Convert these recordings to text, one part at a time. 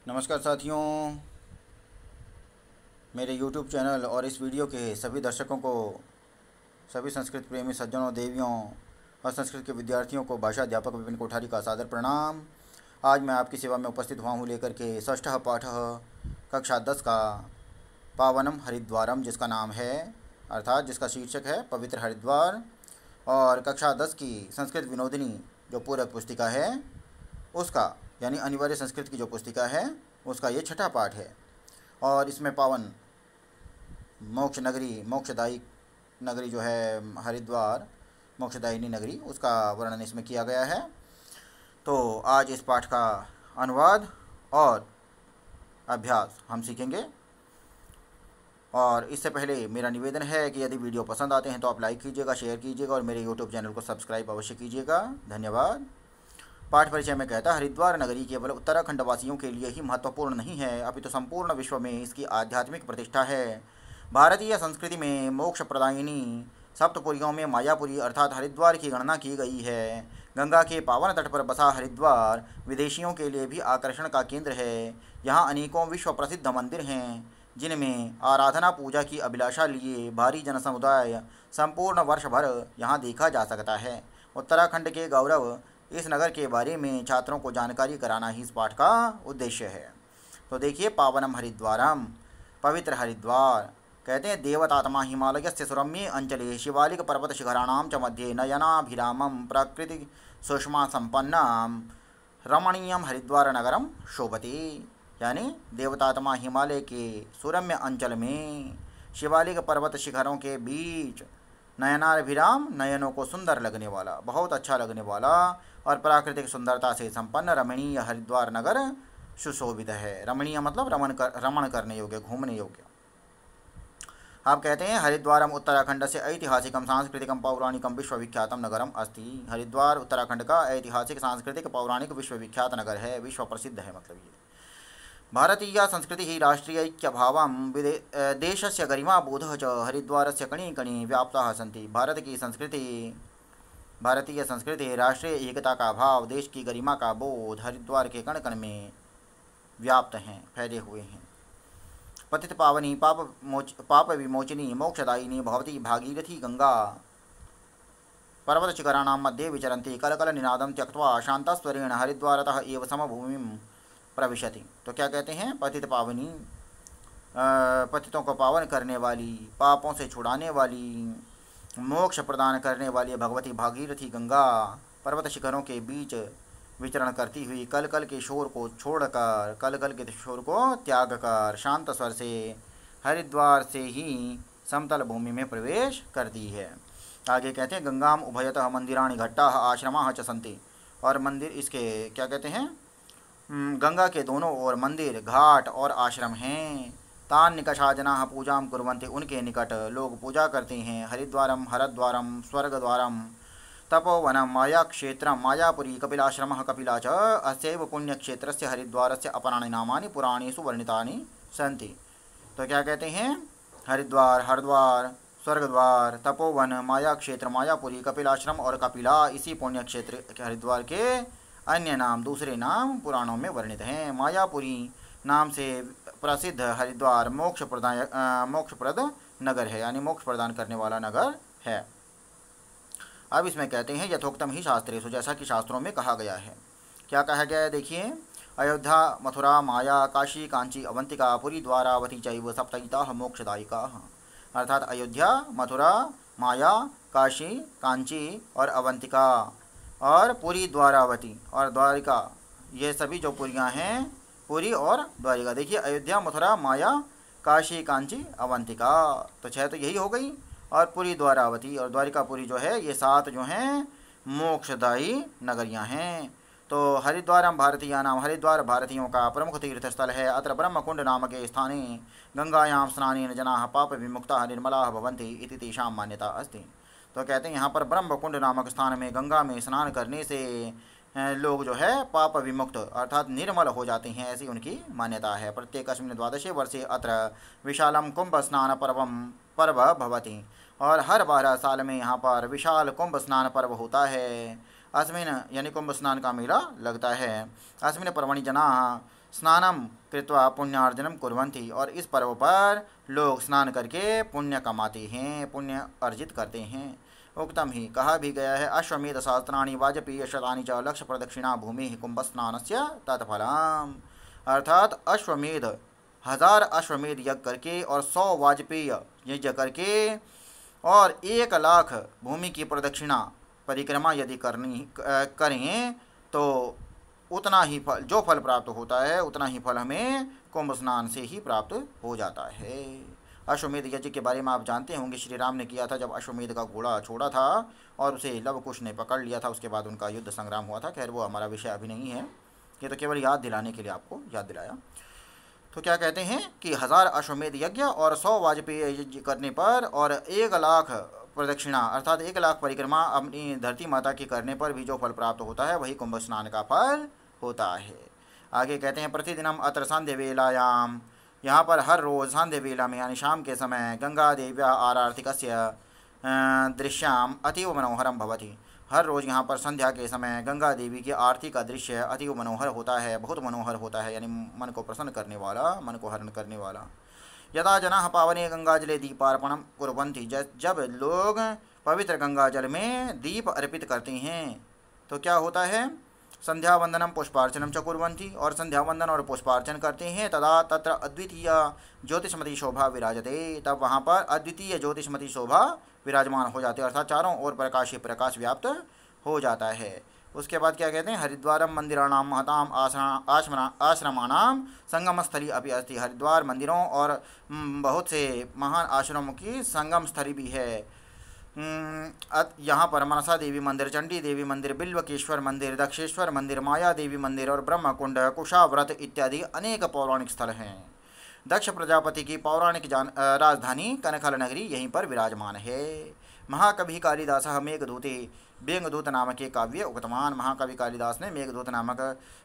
नमस्कार साथियों, मेरे YouTube चैनल और इस वीडियो के सभी दर्शकों को, सभी संस्कृत प्रेमी सज्जनों, देवियों और संस्कृत के विद्यार्थियों को भाषा अध्यापक विपिन कोठारी का सादर प्रणाम। आज मैं आपकी सेवा में उपस्थित हुआ हूँ लेकर के षष्ठः पाठः कक्षा 10 का पावनम हरिद्वारम, जिसका नाम है अर्थात जिसका शीर्षक है पवित्र हरिद्वार, और कक्षा 10 की संस्कृत विनोदिनी जो पूरक पुस्तिका है उसका, यानी अनिवार्य संस्कृत की जो पुस्तिका है उसका ये छठा पाठ है। और इसमें पावन मोक्ष नगरी, मोक्षदायी नगरी जो है हरिद्वार, मोक्षदायिनी नगरी, उसका वर्णन इसमें किया गया है। तो आज इस पाठ का अनुवाद और अभ्यास हम सीखेंगे। और इससे पहले मेरा निवेदन है कि यदि वीडियो पसंद आते हैं तो आप लाइक कीजिएगा, शेयर कीजिएगा और मेरे यूट्यूब चैनल को सब्सक्राइब अवश्य कीजिएगा। धन्यवाद। पाठ परिचय में कहता है, हरिद्वार नगरी केवल उत्तराखंड वासियों के लिए ही महत्वपूर्ण नहीं है, अपितु संपूर्ण विश्व में इसकी आध्यात्मिक प्रतिष्ठा है। भारतीय संस्कृति में मोक्ष प्रदायिनी सप्तपुरियों में मायापुरी अर्थात हरिद्वार की गणना की गई है। गंगा के पावन तट पर बसा हरिद्वार विदेशियों के लिए भी आकर्षण का केंद्र है। यहाँ अनेकों विश्व प्रसिद्ध मंदिर हैं, जिनमें आराधना पूजा की अभिलाषा लिए भारी जन समुदाय संपूर्ण वर्ष भर यहाँ देखा जा सकता है। उत्तराखंड के गौरव इस नगर के बारे में छात्रों को जानकारी कराना ही इस पाठ का उद्देश्य है। तो देखिए, पावनम हरिद्वारम, पवित्र हरिद्वार। कहते हैं, देवतात्मा हिमालयस्य सुरम्ये अंचले शिवालिक पर्वत शिखराणां च मध्ये नयनाभिरामं प्रकृति सुषमा संपन्नम रमणीयम हरिद्वार नगरम शोभते। यानी देवतात्मा हिमालय के सुरम्य अंचल में शिवालिक पर्वत शिखरों के बीच नयनाभिराम, नयनों को सुंदर लगने वाला, बहुत अच्छा लगने वाला और प्राकृतिक सुंदरता से संपन्न रमणीय हरिद्वार नगर सुशोभित है। रमणीय मतलब रमण करने योग्य, घूमने योग्य। आप कहते हैं, हरिद्वारम उत्तराखंड से ऐतिहासिकम सांस्कृतिकम पौराणिकम विश्वविख्यातम नगरम अस्ति। हरिद्वार उत्तराखंड का ऐतिहासिक, सांस्कृतिक, पौराणिक, विश्वविख्यात नगर है, विश्व प्रसिद्ध है मतलब ये। भारतीय संस्कृति ही राष्ट्रीयैक्यभावं देशस्य गरिमा बोधः च हरिद्वारस्य कणे कणे व्याप्ताः सन्ति। भारतीय संस्कृति राष्ट्रीय एकता का भाव, देश की गरिमा का बोध हरिद्वार के कण कण में व्याप्त हैं, फैले हुए हैं। पतित पावनी पाप विमोचिनी मोक्षदायिनी भवती भागीरथी गंगा पर्वत शिखराणां मध्ये विचरन्ति कलकल निनादं त्यक्त्वा शान्तस्वरेण हरिद्वारतः एव समभूमिं प्रविशति। तो क्या कहते हैं, पतित पावनी, पतितों को पावन करने वाली, पापों से छुड़ाने वाली, मोक्ष प्रदान करने वाली भगवती भागीरथी गंगा पर्वत शिखरों के बीच विचरण करती हुई कल कल के शोर को छोड़कर, कल कल के शोर को त्याग कर शांत स्वर से हरिद्वार से ही समतल भूमि में प्रवेश करती है। आगे कहते हैं, गंगाम उभयतः मंदिराणि घट्टाः आश्रमाः च सन्ति। और मंदिर इसके क्या कहते हैं, गंगा के दोनों ओर मंदिर, घाट और आश्रम हैं। तान निकषा जनाः पूजां कुर्वन्ति, उनके निकट लोग पूजा करते हैं। हरिद्वारम हरद्वारम स्वर्गद्वारम तपोवनम माया क्षेत्रम मायापुरी कपिलाश्रमः कपिला च अस्यैव पुण्यक्षेत्रस्य हरिद्वारस्य अपराणि नामानि पुराणेषु वर्णितानि सन्ति। तो क्या कहते हैं, हरिद्वार, हरद्वार, स्वर्गद्वार, तपोवन, माया क्षेत्र, मायापुरी, कपिलाश्रम और कपिला, इसी पुण्य क्षेत्र हरिद्वार के अन्य नाम, दूसरे नाम पुराणों में वर्णित हैं। मायापुरी नाम से प्रसिद्ध हरिद्वार मोक्षप्रद नगर है, यानी मोक्ष प्रदान करने वाला नगर है। अब इसमें कहते हैं, यथोक्तम ही शास्त्रेषु, जैसा कि शास्त्रों में कहा गया है। क्या कहा गया है, देखिए, अयोध्या मथुरा माया काशी कांची अवंतिका पुरी द्वारावती चैव सप्तैताः मोक्षदायिकाः। अर्थात अयोध्या, मथुरा, माया, काशी, कांची और अवंतिका और पुरी द्वारावती और द्वारिका, ये सभी जो पुरियाँ हैं, पुरी और द्वारिका। देखिए, अयोध्या, मथुरा, माया, काशी, कांची, अवंतिका, तो 6 तो यही हो गई। और पुरी द्वारावती और द्वारिकापुरी जो है, ये 7 जो हैं मोक्षदायी नगरियां हैं। तो हरिद्वारम भारतीय नाम, हरिद्वार भारतीयों का प्रमुख तीर्थस्थल है। अत्र ब्रह्मकुंड नामके स्थाने गंगायां स्नानेन जनाः पाप विमुक्ताः निर्मलाः भवन्ति इति तेषां मान्यता अस्ति। तो कहते हैं, यहाँ पर ब्रह्मकुंड नामक स्थान में गंगा में स्नान करने से लोग जो है पाप विमुक्त अर्थात निर्मल हो जाते हैं, ऐसी उनकी मान्यता है। प्रत्येकस्मिन् द्वादशे वर्षे अत्र विशालम कुंभ स्नान पर्व भवति। और हर 12 साल में यहाँ पर विशाल कुंभ स्नान पर्व होता है। अस्मिन् यानी कुंभ स्नान का मेला लगता है। अस्मिन् पर्वणि जनाः स्नानम कृत्वा पुण्यार्जनम कुर्वन्ति, और इस पर्व पर लोग स्नान करके पुण्य कमाते हैं, पुण्य अर्जित करते हैं। उक्तम ही, कहा भी गया है, अश्वमेध सहस्राणि वाजपेय शतानि च लक्ष्य प्रदक्षिणा भूमि कुंभ स्नानस्य तत्फलम। अर्थात अश्वमेध 1000 अश्वमेध यज्ञ करके और 100 वाजपेय यज्ञ करके और 1,00,000 भूमि की प्रदक्षिणा परिक्रमा यदि करें तो उतना ही फल, जो फल प्राप्त होता है उतना ही फल हमें कुंभ स्नान से ही प्राप्त हो जाता है। अश्वमेध यज्ञ के बारे में आप जानते होंगे, श्री राम ने किया था जब अश्वमेध का घोड़ा छोड़ा था और उसे लवकुश ने पकड़ लिया था, उसके बाद उनका युद्ध संग्राम हुआ था। खैर वो हमारा विषय अभी नहीं है, ये तो केवल याद दिलाने के लिए आपको याद दिलाया। तो क्या कहते हैं कि 1000 अश्वमेध यज्ञ और 100 वाजपेय यज्ञ करने पर और 1,00,000 प्रदक्षिणा अर्थात 1,00,000 परिक्रमा अपनी धरती माता की करने पर भी जो फल प्राप्त होता है वही कुंभ स्नान का फल होता है। आगे कहते हैं, प्रतिदिनम अत्र सांध्य वेलायाम, यहाँ पर हर रोज़ सांध्य वेला में यानी शाम के समय गंगा देव्या आरार्तिकस्य दृश्याम अतीव मनोहरम भवति। हर रोज़ यहाँ पर संध्या के समय गंगा देवी की आरती का दृश्य अतीव मनोहर होता है, बहुत मनोहर होता है, यानी मन को प्रसन्न करने वाला, मन को हरण करने वाला। यदा जनाः पावने गंगाजले दीपार्पणम कुर्वन्ति, जब लोग पवित्र गंगाजल में दीप अर्पित करते हैं तो क्या होता है, संध्या वंदनम पुष्पार्चनम च कुर्वन्ति, और संध्या वंदन और पुष्पार्चन करते हैं, तदा तत्र अद्वितीय ज्योतिषमती शोभा विराजते, तब वहाँ पर अद्वितीय ज्योतिषमती शोभा विराजमान हो जाते हैं, अर्थात चारों ओर प्रकाश ही प्रकाश व्याप्त हो जाता है। उसके बाद क्या कहते हैं, हरिद्वारम मंदिराणाम महताम आश्रमाणाम संगम स्थली अभी अस्ति, हरिद्वार मंदिरों और बहुत से महान आश्रमों की संगम स्थली भी है। यहाँ पर मनसा देवी मंदिर, चंडी देवी मंदिर, बिल्वकेश्वर मंदिर, दक्षेश्वर मंदिर, माया देवी मंदिर और ब्रह्मकुंड, कुशाव्रत इत्यादि अनेक पौराणिक स्थल हैं। दक्ष प्रजापति की पौराणिक राजधानी कनखल नगरी यहीं पर विराजमान है। महाकवि कालिदास मेघदूते मेघदूत नामक एक काव्य उक्तवान, महाकवि कालिदास ने मेघदूत नामक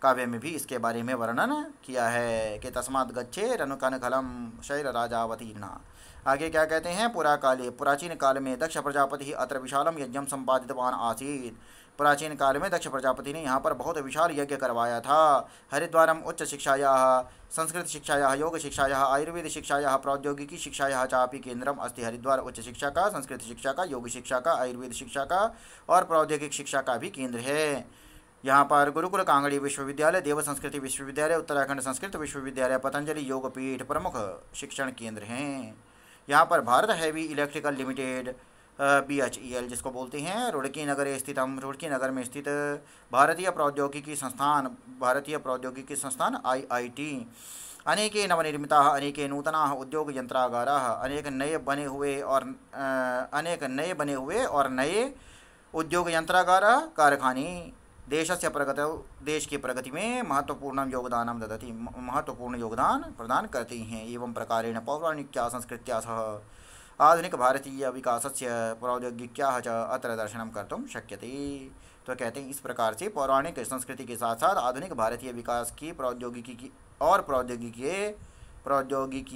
काव्य में भी इसके बारे में वर्णन किया है कि तस्मात् गच्छे रनु कनखलम शैल राजावतीर्णा। आगे क्या कहते हैं, पुराकाले, प्राचीन काल में दक्ष प्रजापति अत्र विशालम यज्ञम संपादितवान आसीत्, प्राचीन काल में दक्ष प्रजापति ने यहाँ पर बहुत विशाल यज्ञ करवाया था। हरिद्वारम उच्च शिक्षायाः संस्कृत शिक्षायाः योग शिक्षायाः आयुर्वेद शिक्षायाः प्रौद्योगिकी शिक्षायाः चापि केंद्रम अस्ति, हरिद्वार उच्च शिक्षा का, संस्कृत शिक्षा का, योग शिक्षा का, आयुर्वेद शिक्षा का और प्रौद्योगिक शिक्षा का भी केंद्र है। यहाँ पर गुरुकुल कांगड़ी विश्वविद्यालय, देव संस्कृति विश्वविद्यालय, उत्तराखंड संस्कृत विश्वविद्यालय, पतंजलि योगपीठ प्रमुख शिक्षण केंद्र हैं। यहाँ पर Bharat heavy electrical limited BHEL जिसको बोलते हैं, रुड़की नगरे स्थितम, रुड़की नगर में स्थित भारतीय प्रौद्योगिकी संस्थान IIT, अनेके नवनिर्मिताः अनेके नूतनाः उद्योग यंत्रागाराः, अनेक नए बने हुए और नए उद्योग यंत्रागार कारखाने देशस्य प्रगतौ, देश की प्रगति में महत्वपूर्ण योगदान प्रदान करते हैं। एवं प्रकारेण पौराणिक्या संस्कृत्या सह आधुनिक भारतीय विकासस्य प्रौद्योगिक्याः च अत्र दर्शनं कर्तुं शक्यते। तो कहते हैं इस प्रकार से पौराणिक संस्कृति के साथ साथ आधुनिक भारतीय विकास की प्रौद्योगिकी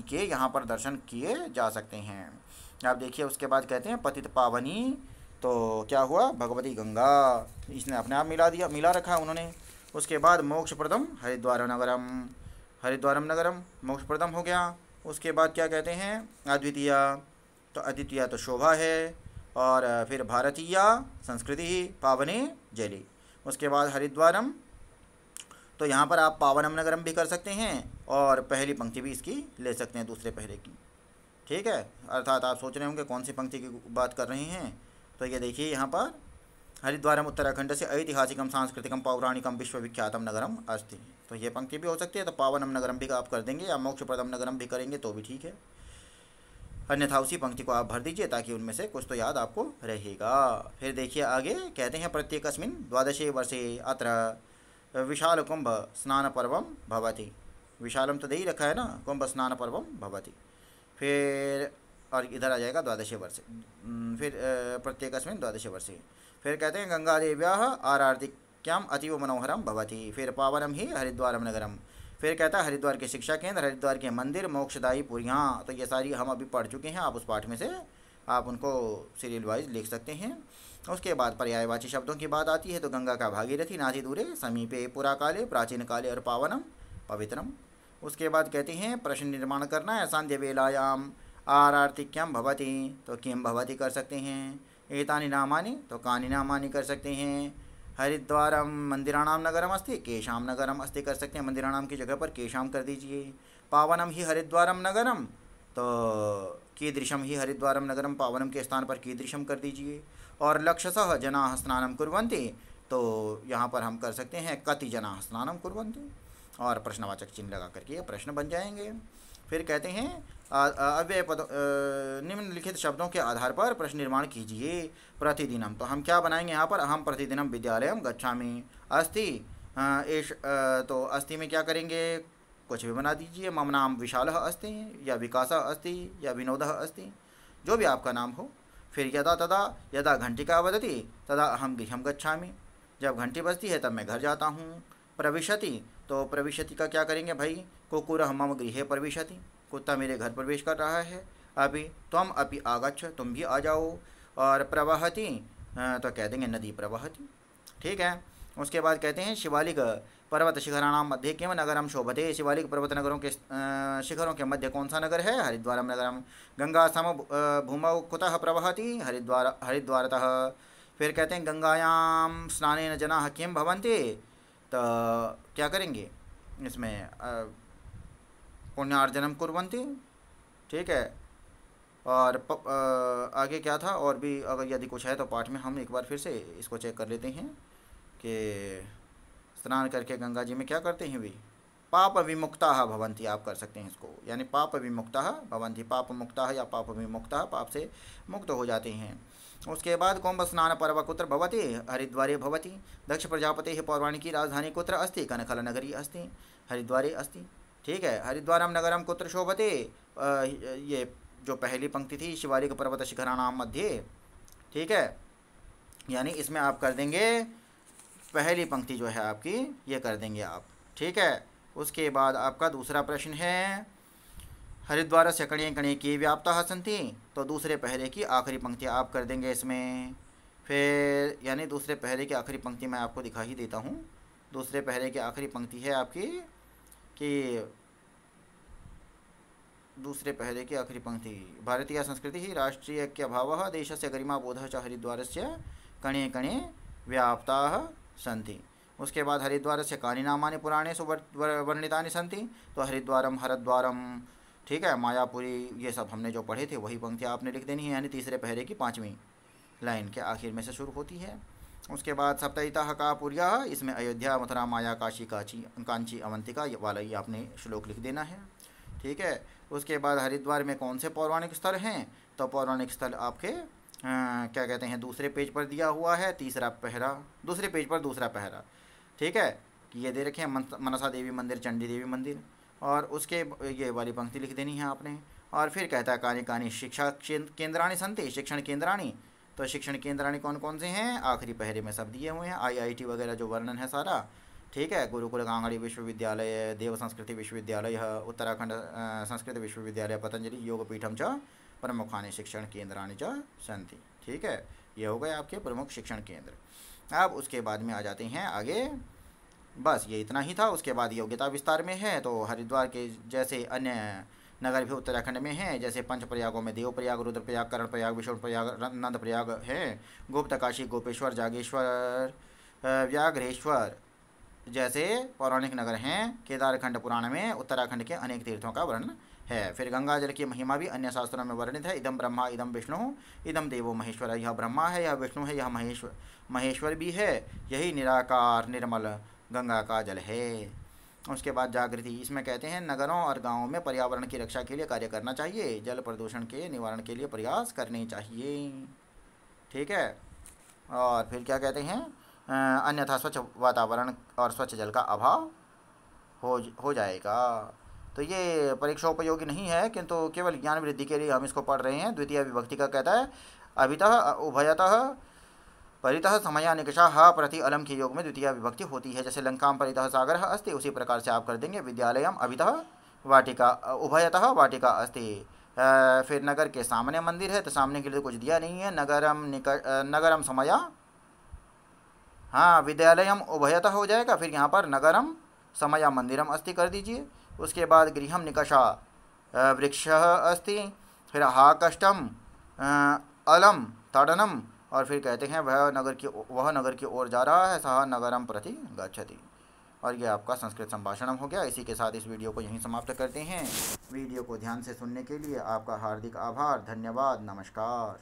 के यहाँ पर दर्शन किए जा सकते हैं। आप देखिए उसके बाद कहते हैं पतित पावनी, तो क्या हुआ, भगवती गंगा, इसने अपने आप मिला रखा है उन्होंने। उसके बाद मोक्षप्रदम हरिद्वारम नगरम मोक्षप्रदम हो गया। उसके बाद क्या कहते हैं, अद्वितीय, तो अद्वितीय तो शोभा है, और फिर भारतीय संस्कृति पावने जली। उसके बाद हरिद्वारम, तो यहाँ पर आप पावनम नगरम भी कर सकते हैं और पहली पंक्ति भी इसकी ले सकते हैं दूसरे पहले की, ठीक है। अर्थात आप सोच रहे होंगे कौन सी पंक्ति की बात कर रहे हैं, तो ये देखिए यहाँ पर हरिद्वारम उत्तराखंड से ऐतिहासिकम सांस्कृतिकम पौराणिकम विश्वविख्यातम नगरम अस्ति, तो ये पंक्ति भी हो सकती है। तो पावनम नगरम भी आप कर देंगे या मोक्षप्रदम नगरम भी करेंगे तो भी ठीक है, अन्यथा उसी पंक्ति को आप भर दीजिए ताकि उनमें से कुछ तो याद आपको रहेगा। फिर देखिए आगे कहते हैं प्रत्येकस्मिन् द्वादशे वर्षे अत्र विशाल कुंभ स्नान पर्वम भवति, विशालम तो दे ही रखा है ना, कुंभ स्नान पर्वम भवति। फिर और इधर आ जाएगा द्वादशे वर्षे, फिर प्रत्येकस्मिन् द्वादशे वर्षे। फिर कहते हैं गंगा देव्याः आरार्तिक्याम अतीव मनोहरम भवति, फिर पावनम ही हरिद्वारम नगरम। फिर कहता है हरिद्वार के शिक्षा केंद्र, हरिद्वार के मंदिर, मोक्षदायी पुरियाँ, तो ये सारी हम अभी पढ़ चुके हैं, आप उस पाठ में से आप उनको सीरियल वाइज लिख सकते हैं। उसके बाद पर्यायवाची शब्दों की बात आती है, तो गंगा का भागीरथी नाति दूरे समीपे पुराकाले प्राचीन काले और पावनम पवित्रम। उसके बाद कहते हैं प्रश्न निर्माण करना है। सांध्य वेलायाम आरार्तिक्यम भवति, तो किम भवति कर सकते हैं। एतानि नामानि, तो कानि नामानि कर सकते हैं। हरिद्वारम मंदिराणाम नगरम अस्ति, केशाम नगरम अस्ति कर सकते हैं। मंदिराणाम की जगह पर केशाम कर दीजिए। पावनम ही हरिद्वारम नगरम, तो कीदृशम ही हरिद्वारम नगरम, पावनम के स्थान पर कीदृशम कर दीजिए। और लक्षसः जनाः स्नानं कुर्वन्ति, तो यहाँ पर हम कर सकते हैं कति जनाः स्नानं कुर्वन्ति, और प्रश्नवाचक चिन्ह लगा करके ये प्रश्न बन जाएंगे। फिर कहते हैं अव्यय पद निम्नलिखित शब्दों के आधार पर प्रश्न निर्माण कीजिए। प्रतिदिनम, तो हम क्या बनाएंगे यहाँ पर, अहम प्रतिदिनम विद्यालयम गच्छामि। अस्ति तो अस्ति में क्या करेंगे, कुछ भी बना दीजिए। मम नाम विशालः अस्ति, या विकासः अस्ति, या विनोदः अस्ति, जो भी आपका नाम हो। फिर यदा तदा, यदा घंटिका वदति तदा अहम गृहं गच्छामि, जब घंटी बजती है तब मैं घर जाता हूँ। प्रविशति, तो प्रविशति का क्या करेंगे भाई, कुकुरः मम गृहे प्रविशति, कुत्ता मेरे घर प्रवेश कर रहा है। अभी त्वम अपि आगच्छ, तुम भी आ जाओ। और प्रवहति, तो कह देंगे नदी प्रवहति। ठीक है। उसके बाद कहते हैं शिवालिक पर्वत शिखराणाम मध्य किम नगरम शोभते, शिवालिक पर्वत नगरों के शिखरों के मध्य कौन सा नगर है, हरिद्वारम नगरम। गंगा सम भूमौ कुतः प्रवहति, हरिद्वारतः। फिर कहते हैं गंगायाम स्नानेन जनाः किम भवन्ति, तो क्या करेंगे इसमें, पुण्यार्जनम कुर्वन्ति। ठीक है। और आगे क्या था, और भी अगर यदि कुछ है तो पाठ में हम एक बार फिर से इसको चेक कर लेते हैं कि स्नान करके गंगा जी में क्या करते हैं वे, पाप विमुक्ता भवन्ति, आप कर सकते हैं इसको, यानी पाप विमुक्ता भवन्ति, पाप मुक्ता या पाप विमुक्ता, पाप से मुक्त हो जाते हैं। उसके बाद कुंभ स्नान पर्व कुत्र भवति, हरिद्वारे भवति। दक्ष प्रजापतेः पौराणिकी राजधानी कुत्र अस्ति, कनखल नगरी अस्ति, हरिद्वारे अस्ति। ठीक है। हरिद्वारम नगरम कुत्र शोभते, ये जो पहली पंक्ति थी शिवालिक पर्वत शिखराणाम मध्य। ठीक है। यानी इसमें आप कर देंगे पहली पंक्ति जो है आपकी, ये कर देंगे आप। ठीक है। उसके बाद आपका दूसरा प्रश्न है हरिद्वार से कणे कणे की व्याप्ता सन्ति, तो दूसरे पहरे की आखिरी पंक्ति आप कर देंगे इसमें। फिर यानी दूसरे पहरे की आखिरी पंक्ति मैं आपको दिखा ही देता हूँ। दूसरे पहरे की आखिरी पंक्ति है आपकी कि दूसरे पहरे की आखिरी पंक्ति, भारतीय संस्कृति ही राष्ट्रीय ऐक्यभावः देशस्य गरिमा बोधः च हरिद्वारस्य कणे कणे व्याप्ताः सन्ति। उसके बाद हरिद्वारस्य कानि नामानि पुराणेषु वर्णितानि सन्ति, तो हरिद्वारम हरद्वारम। ठीक है। मायापुरी, ये सब हमने जो पढ़े थे वही पंक्ति आपने लिख देनी है, यानी तीसरे पहरे की 5वीं लाइन के आखिर में से शुरू होती है। उसके बाद सप्तहितः का पुर्या, इसमें अयोध्या मथुरा माया काशी कांची अवंतिका वाला ही आपने श्लोक लिख देना है। ठीक है। उसके बाद हरिद्वार में कौन से पौराणिक स्थल हैं, तो पौराणिक स्थल आपके क्या कहते हैं दूसरे पेज पर दिया हुआ है, तीसरा पहरा, दूसरे पेज पर दूसरा पहरा। ठीक है। कि ये दे रखे हैं मनसा देवी मंदिर, चंडी देवी मंदिर, और उसके ये वाली पंक्ति लिख देनी है आपने। और फिर कहता है कानि कानि शिक्षा केंद्राणि सन्ति, शिक्षण केंद्राणि, तो शिक्षण केंद्राणि कौन कौन से हैं, आखिरी पहरे में सब दिए हुए हैं, IIT वगैरह जो वर्णन है सारा। ठीक है। गुरुकुल कांगड़ी विश्वविद्यालय, देव संस्कृति विश्वविद्यालय, उत्तराखंड संस्कृत विश्वविद्यालय, पतंजलि योगपीठम च प्रमुखानि शिक्षण केंद्राणि च सन्ति। ठीक है। ये हो गए आपके प्रमुख शिक्षण केंद्र। अब उसके बाद में आ जाते हैं आगे, बस ये इतना ही था। उसके बाद योग्यता विस्तार में है, तो हरिद्वार के जैसे अन्य नगर भी उत्तराखंड में हैं, जैसे पंच प्रयागों में देवप्रयाग, रुद्रप्रयाग, करणप्रयाग, विष्णुप्रयाग, नंदप्रयाग है, गुप्त काशी, गोपेश्वर, जागेश्वर, व्याघ्रेश्वर जैसे पौराणिक नगर हैं। केदारखंड पुराण में उत्तराखंड के अनेक तीर्थों का वर्णन है। फिर गंगा जल की महिमा भी अन्य शास्त्रों में वर्णित है। इदम ब्रह्मा इदम विष्णु इदम देवो महेश्वर, यह ब्रह्मा है, यह विष्णु है, यह महेश्वर भी है, यही निराकार निर्मल गंगा का जल है। उसके बाद जागृति, इसमें कहते हैं नगरों और गांवों में पर्यावरण की रक्षा के लिए कार्य करना चाहिए, जल प्रदूषण के निवारण के लिए प्रयास करने चाहिए। ठीक है। और फिर क्या कहते हैं, अन्यथा स्वच्छ वातावरण और स्वच्छ जल का अभाव हो जाएगा। तो ये परीक्षा उपयोगी नहीं है, किंतु केवल ज्ञान वृद्धि के लिए हम इसको पढ़ रहे हैं। द्वितीय विभक्ति का कहता है अभितः उभयतः परितः समया निकषा प्रति अलम के योग में द्वितीय विभक्ति होती है। जैसे लंकाम परितः सागर अस्ति, उसी प्रकार से आप कर देंगे विद्यालयम अभितः वाटिका, उभयतः वाटिका अस्ति। फिर नगर के सामने मंदिर है, तो सामने के लिए कुछ दिया नहीं है। नगरम समया, हाँ विद्यालयम उभयतः हो जाएगा। फिर यहाँ पर नगरम समया मंदिरम अस्ति कर दीजिए। उसके बाद गृहम निकषा वृक्षः अस्ति, फिर हा कष्टम अलम ताड़नम, और फिर कहते हैं वह नगर की ओर जा रहा है, सह नगरम प्रति गच्छति। और ये आपका संस्कृत संभाषणम हो गया। इसी के साथ इस वीडियो को यहीं समाप्त करते हैं। वीडियो को ध्यान से सुनने के लिए आपका हार्दिक आभार, धन्यवाद, नमस्कार।